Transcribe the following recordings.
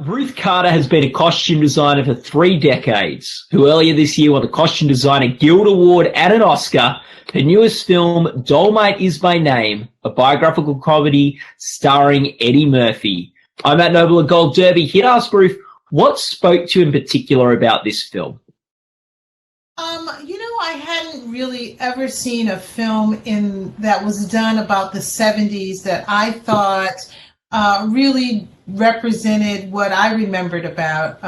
Ruth Carter has been a costume designer for 3 decades, who earlier this year won the Costume Designer Guild Award and an Oscar. Her newest film, Dolemite Is My Name, a biographical comedy starring Eddie Murphy. I'm at Noble and Gold Derby. Here to ask Ruth, what spoke to you in particular about this film? I hadn't really ever seen a film that was done about the 70s that I thought really represented what I remembered about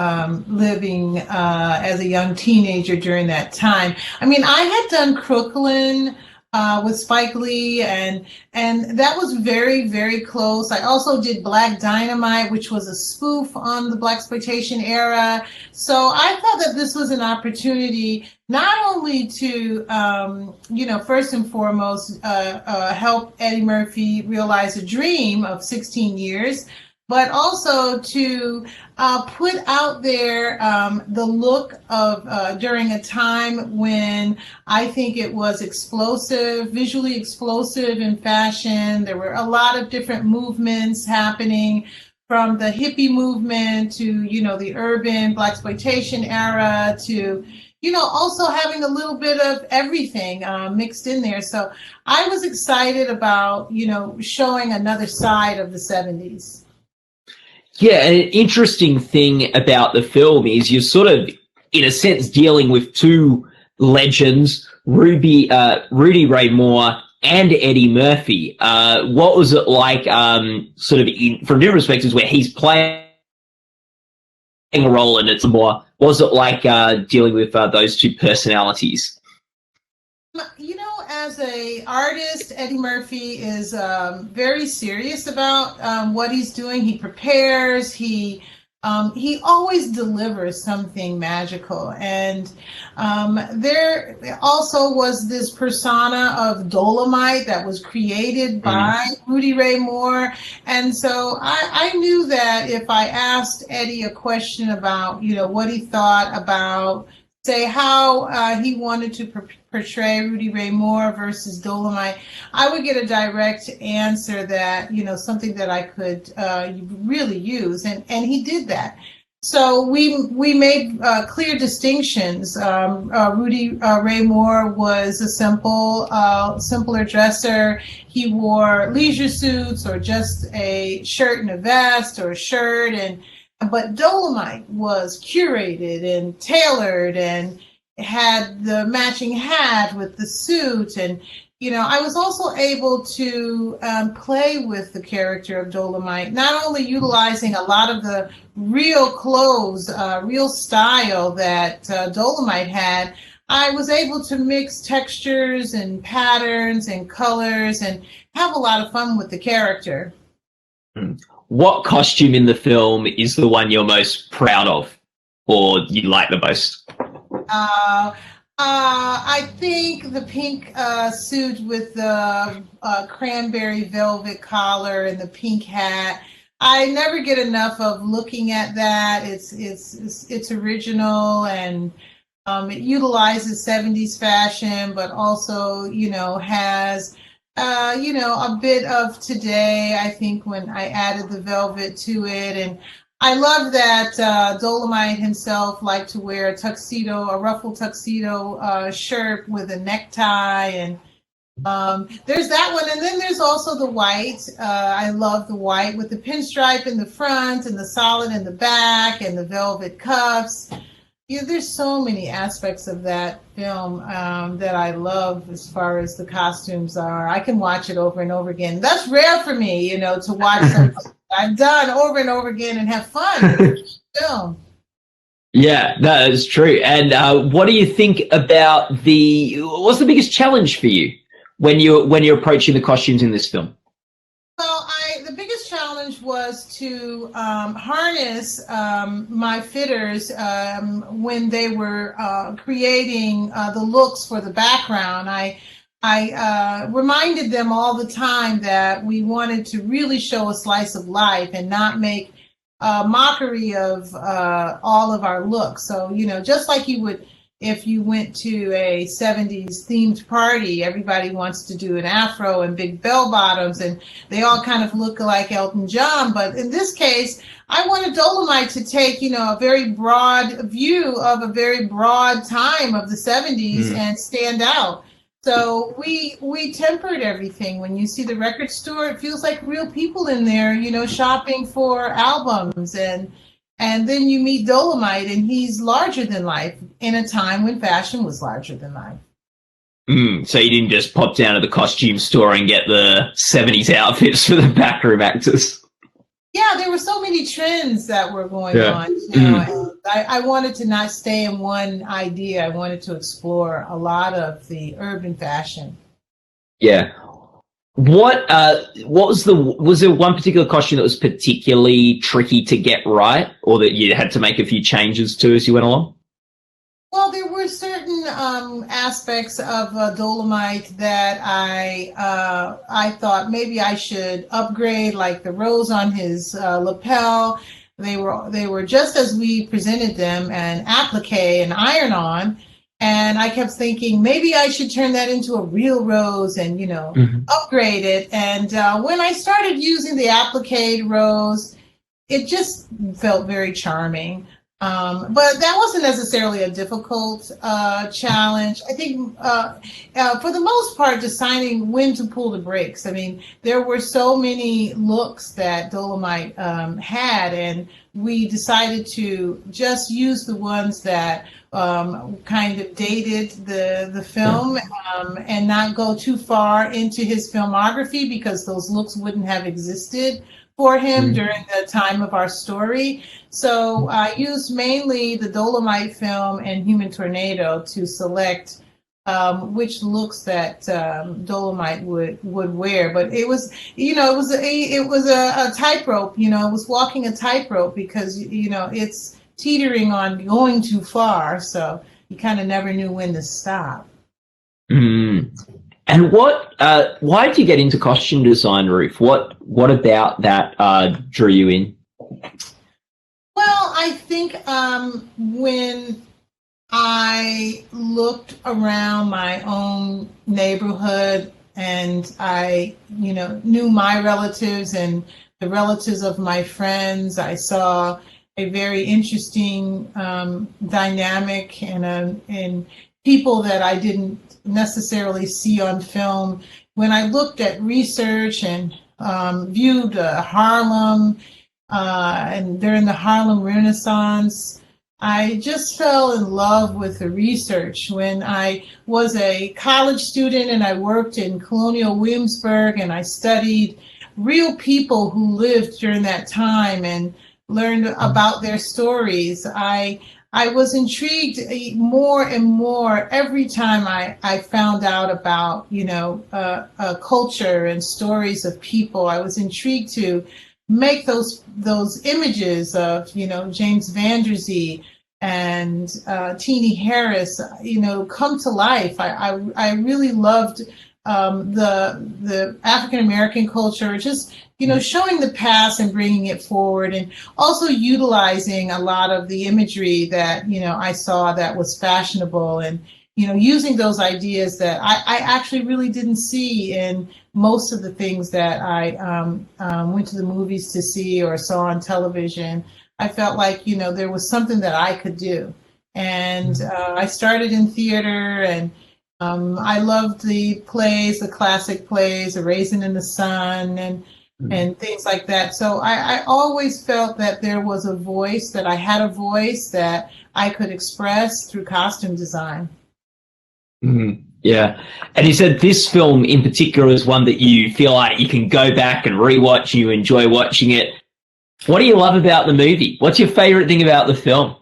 living as a young teenager during that time. I mean, I had done Crooklyn with Spike Lee, and that was very, very close. I also did Black Dynamite, which was a spoof on the blaxploitation era. So I thought that this was an opportunity not only to, first and foremost, help Eddie Murphy realize a dream of 16 years, but also to put out there the look of during a time when I think it was explosive, visually explosive in fashion. There were a lot of different movements happening, from the hippie movement to, the urban blaxploitation era to, also having a little bit of everything mixed in there. So I was excited about, showing another side of the 70s. Yeah, an interesting thing about the film is you're sort of, in a sense, dealing with two legends, Rudy Ray Moore and Eddie Murphy. What was it like, from different perspectives, where he's playing a role and it's more? What was it like dealing with those two personalities? As a artist, Eddie Murphy is very serious about what he's doing. He prepares. He always delivers something magical. And there also was this persona of Dolemite that was created by Rudy Ray Moore. And so I knew that if I asked Eddie a question about, what he thought about, say, how he wanted to portray Rudy Ray Moore versus Dolemite, I would get a direct answer that, something that I could really use. And he did that. So we made clear distinctions. Rudy Ray Moore was a simpler dresser. He wore leisure suits or just a shirt and a vest or a shirt, but Dolemite was curated and tailored and had the matching hat with the suit. And, I was also able to play with the character of Dolemite, not only utilizing a lot of the real clothes, real style that Dolemite had. I was able to mix textures and patterns and colors and have a lot of fun with the character. What costume in the film is the one you're most proud of, or you like the most? I think the pink suit with the cranberry velvet collar and the pink hat. I never get enough of looking at that. It's original, and it utilizes 70s fashion, but also, has a bit of today, I think, when I added the velvet to it. And I love that Dolemite himself liked to wear a ruffled tuxedo shirt with a necktie. And there's that one. And then there's also the white. I love the white with the pinstripe in the front and the solid in the back and the velvet cuffs. There's so many aspects of that film that I love as far as the costumes are. I can watch it over and over again. That's rare for me, to watch something I've done over and over again and have fun with the film. Yeah, that is true. And what do you think about what's the biggest challenge for you when you're approaching the costumes in this film? Well, the biggest challenge was to harness my fitters when they were creating the looks for the background. I reminded them all the time that we wanted to really show a slice of life and not make mockery of all of our looks. So, just like you would if you went to a 70s themed party, everybody wants to do an afro and big bell bottoms, and they all kind of look like Elton John. But in this case, I wanted Dolemite to take, a very broad view of a very broad time of the 70s and stand out. So we tempered everything. When you see the record store, it feels like real people in there, shopping for albums, and then you meet Dolemite, and he's larger than life in a time when fashion was larger than life. So you didn't just pop down to the costume store and get the 70s outfits for the backroom actors. Yeah, there were so many trends that were going on. And I wanted to not stay in one idea. I wanted to explore a lot of the urban fashion. Yeah. Was there one particular costume that was particularly tricky to get right, or that you had to make a few changes to as you went along? Well, there were certain aspects of Dolemite that I thought maybe I should upgrade, like the rose on his lapel. They were just as we presented them, and applique and iron-on. And I kept thinking maybe I should turn that into a real rose and upgrade it. And when I started using the applique rose, it just felt very charming. But that wasn't necessarily a difficult challenge. I think for the most part, deciding when to pull the brakes. I mean, there were so many looks that Dolemite had, and we decided to just use the ones that kind of dated the film and not go too far into his filmography, because those looks wouldn't have existed for him during the time of our story. So I used mainly the Dolemite film and Human Tornado to select which looks that Dolemite would wear. But it was, it was a tightrope. It was walking a tightrope, because it's teetering on going too far. So you kind of never knew when to stop. And why did you get into costume design, Ruth? What about that drew you in? Well, I think when I looked around my own neighborhood, and I, knew my relatives and the relatives of my friends, I saw a very interesting dynamic and people that I didn't necessarily see on film. When I looked at research and viewed Harlem and during the Harlem Renaissance, I just fell in love with the research. When I was a college student and I worked in Colonial Williamsburg, and I studied real people who lived during that time and learned about their stories, I was intrigued more and more every time I found out about, culture and stories of people. I was intrigued to make those images of, James Vanderzee and Teenie Harris, come to life. I really loved the African American culture, just showing the past and bringing it forward, and also utilizing a lot of the imagery that I saw that was fashionable, and using those ideas that I actually really didn't see in most of the things that I went to the movies to see or saw on television. I felt like there was something that I could do, and I started in theater, and I loved the plays, the classic plays, A Raisin in the Sun, and things like that. So I always felt that there was a voice, that I had a voice that I could express through costume design. Yeah. And you said this film in particular is one that you feel like you can go back and rewatch, you enjoy watching it. What do you love about the movie? What's your favorite thing about the film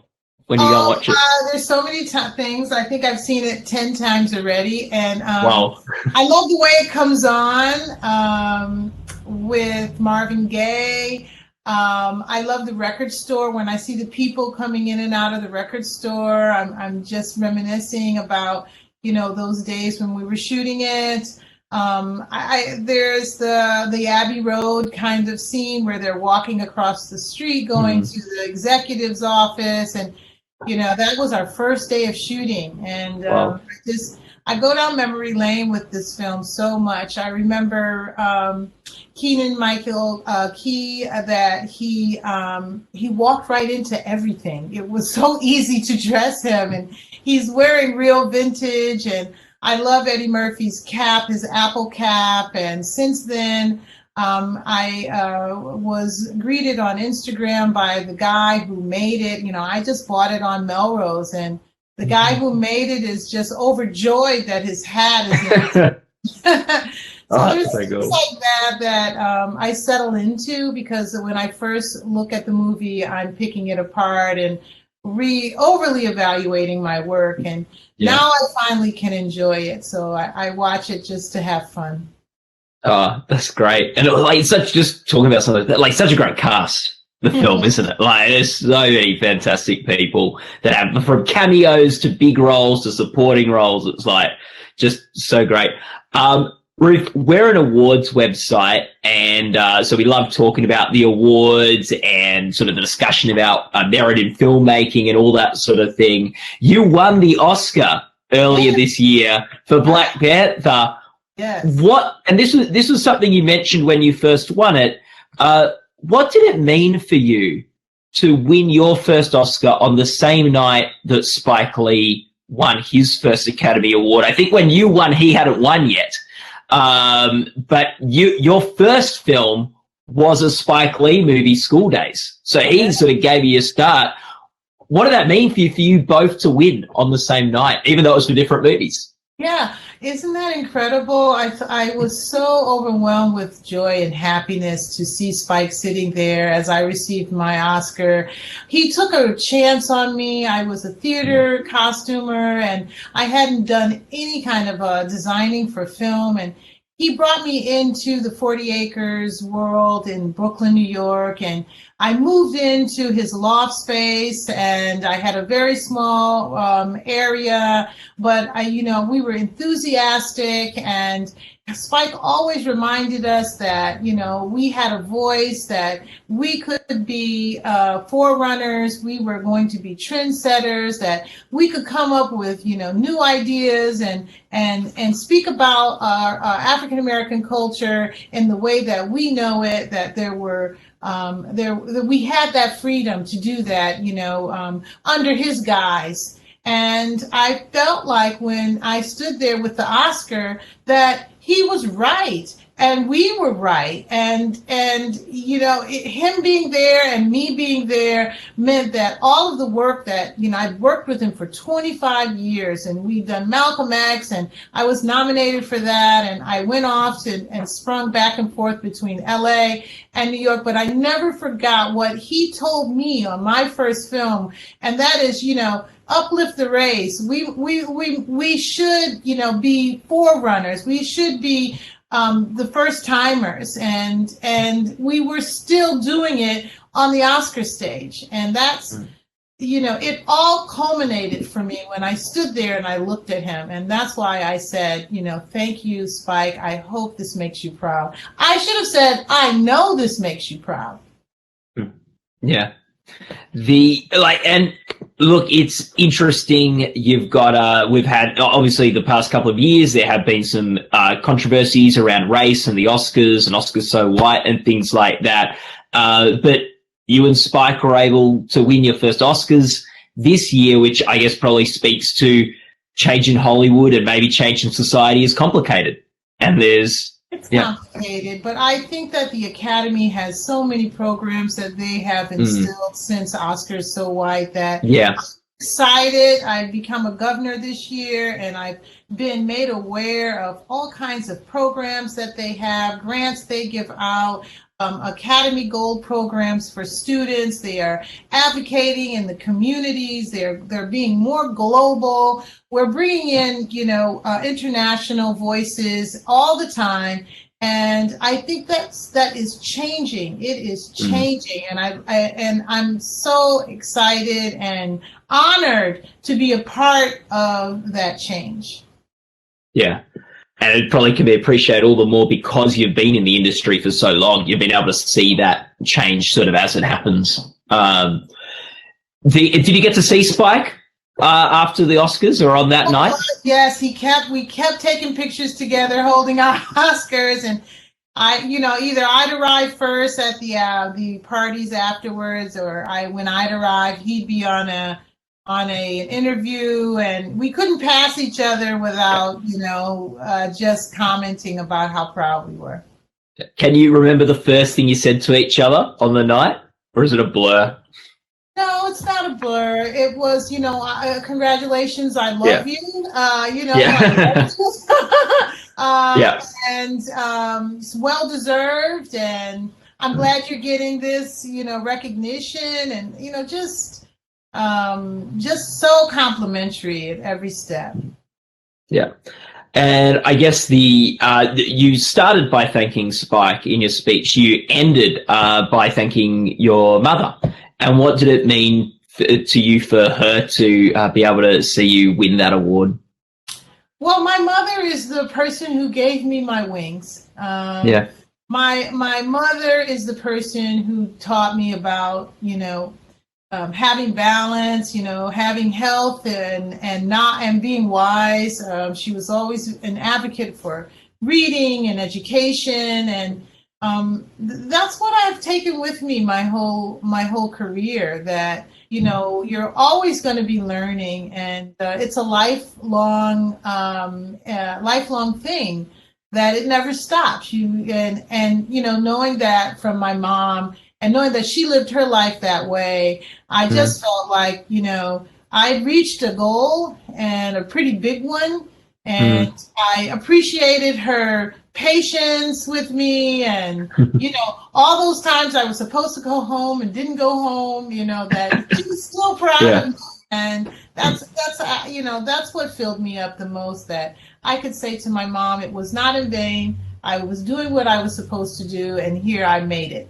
when you go and watch it? There's so many things. I think I've seen it 10 times already. And Wow. I love the way it comes on with Marvin Gaye. I love the record store. When I see the people coming in and out of the record store, I'm just reminiscing about, those days when we were shooting it. There's the Abbey Road kind of scene where they're walking across the street going to the executive's office, and that was our first day of shooting, and Wow. I go down memory lane with this film so much. I remember Keenan Michael Key, that he walked right into everything. It was so easy to dress him, and he's wearing real vintage. And I love Eddie Murphy's cap, his apple cap. And since then, I was greeted on Instagram by the guy who made it. I just bought it on Melrose, and the guy who made it is just overjoyed that his hat is in it. So there's things like that I settle into, because when I first look at the movie, I'm picking it apart and overly evaluating my work. And now I finally can enjoy it. So I watch it just to have fun. Oh, that's great. And it's just talking about something like such a great cast, the film, isn't it? Like, there's so many fantastic people that have, from cameos to big roles to supporting roles. It's like just so great. Ruth, we're an awards website, and so we love talking about the awards and sort of the discussion about merit in filmmaking and all that sort of thing. You won the Oscar earlier this year for Black Panther. Yes. And this was something you mentioned when you first won it. What did it mean for you to win your first Oscar on the same night that Spike Lee won his first Academy Award? I think when you won, he hadn't won yet. But your first film was a Spike Lee movie, School Days. So he sort of gave you a start. What did that mean for you both to win on the same night, even though it was for different movies? Yeah, isn't that incredible? I was so overwhelmed with joy and happiness to see Spike sitting there as I received my Oscar. He took a chance on me. I was a theater costumer, and I hadn't done any kind of designing for film. And he brought me into the 40 Acres world in Brooklyn, New York, and I moved into his loft space, and I had a very small area, but we were enthusiastic, and Spike always reminded us that, we had a voice, that we could be forerunners, we were going to be trendsetters, that we could come up with, new ideas and speak about our African American culture in the way that we know it, that we had that freedom to do that, under his guise. And I felt like when I stood there with the Oscar that he was right and we were right. And him being there and me being there meant that all of the work that, I'd worked with him for 25 years, and we'd done Malcolm X, and I was nominated for that, and I went off and sprung back and forth between LA and New York, but I never forgot what he told me on my first film, and that is, uplift the race. We should, be forerunners. We should be the first timers, and we were still doing it on the Oscar stage. And that's, it all culminated for me when I stood there and I looked at him. And that's why I said, thank you, Spike. I hope this makes you proud. I should have said, I know this makes you proud. Yeah. And look, it's interesting. You've got, we've had, obviously the past couple of years, there have been some controversies around race and the Oscars and Oscars So White and things like that. But you and Spike were able to win your first Oscars this year, which I guess probably speaks to change in Hollywood and maybe change in society is complicated. And it's complicated, but I think that the Academy has so many programs that they have instilled since Oscars So White that I'm excited. I've become a governor this year, and I've been made aware of all kinds of programs that they have, grants they give out, Academy Gold programs for students. They are advocating in the communities. They're being more global. We're bringing in, international voices all the time. And I think that is changing. It is changing. And I'm so excited and honored to be a part of that change. Yeah. And it probably can be appreciated all the more because you've been in the industry for so long. You've been able to see that change sort of as it happens. Did you get to see Spike after the Oscars or on that night? Yes, we kept taking pictures together, holding our Oscars, and either I'd arrive first at the parties afterwards, or when I'd arrive, he'd be on an interview, and we couldn't pass each other without just commenting about how proud we were. Can you remember the first thing you said to each other on the night, or is it a blur? No, it's not a blur. It was, congratulations, I love you. Yeah. Yeah. And it's well deserved, and I'm glad you're getting this, recognition, and just so complimentary at every step. Yeah. And I guess you started by thanking Spike in your speech. You ended by thanking your mother. And what did it mean to you for her to be able to see you win that award? Well, my mother is the person who gave me my wings. Yeah. My mother is the person who taught me about, having balance, having health and being wise. She was always an advocate for reading and education, and that's what I've taken with me my whole career. That you're always going to be learning, and it's a lifelong thing. That it never stops. Knowing that from my mom, and knowing that she lived her life that way, I just felt like, I'd reached a goal, and a pretty big one. And I appreciated her patience with me, and, all those times I was supposed to go home and didn't go home, that she was still proud of me. And that's what filled me up the most, that I could say to my mom, it was not in vain. I was doing what I was supposed to do, and here I made it.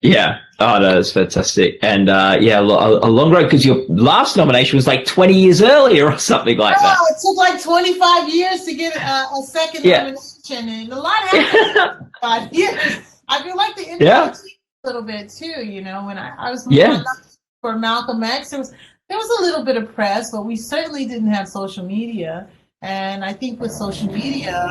Yeah. Oh, no, that's fantastic. And a long road, because your last nomination was like 20 years earlier or something like that. Oh, it took like 25 years to get a second nomination, and a lot happened in 5 years. I feel like the industry a little bit too, when I was for Malcolm X, there was a little bit of press, but we certainly didn't have social media. And I think with social media,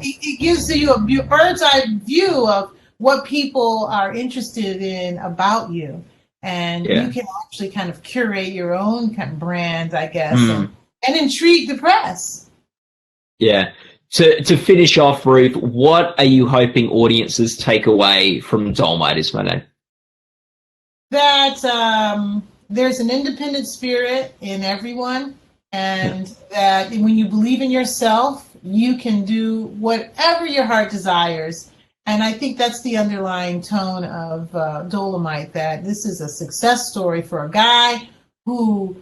it gives you a bird's eye view of what people are interested in about you, and you can actually kind of curate your own kind of brand, I guess, and intrigue the press. Yeah. To finish off, Ruth, what are you hoping audiences take away from Dolemite Is My Name? That there's an independent spirit in everyone, and that when you believe in yourself, you can do whatever your heart desires. And I think that's the underlying tone of Dolemite, that this is a success story for a guy who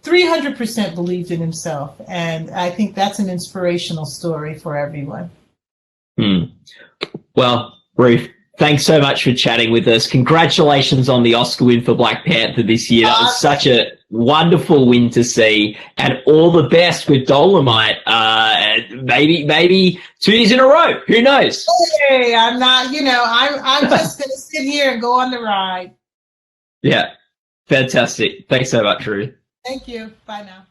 300% believed in himself. And I think that's an inspirational story for everyone. Well, Ruth, thanks so much for chatting with us. Congratulations on the Oscar win for Black Panther this year. That was such a wonderful win to see, and all the best with Dolemite. Maybe 2 years in a row. Who knows? Hey, I'm not. I'm just going to sit here and go on the ride. Yeah, fantastic. Thanks so much, Ruth. Thank you. Bye now.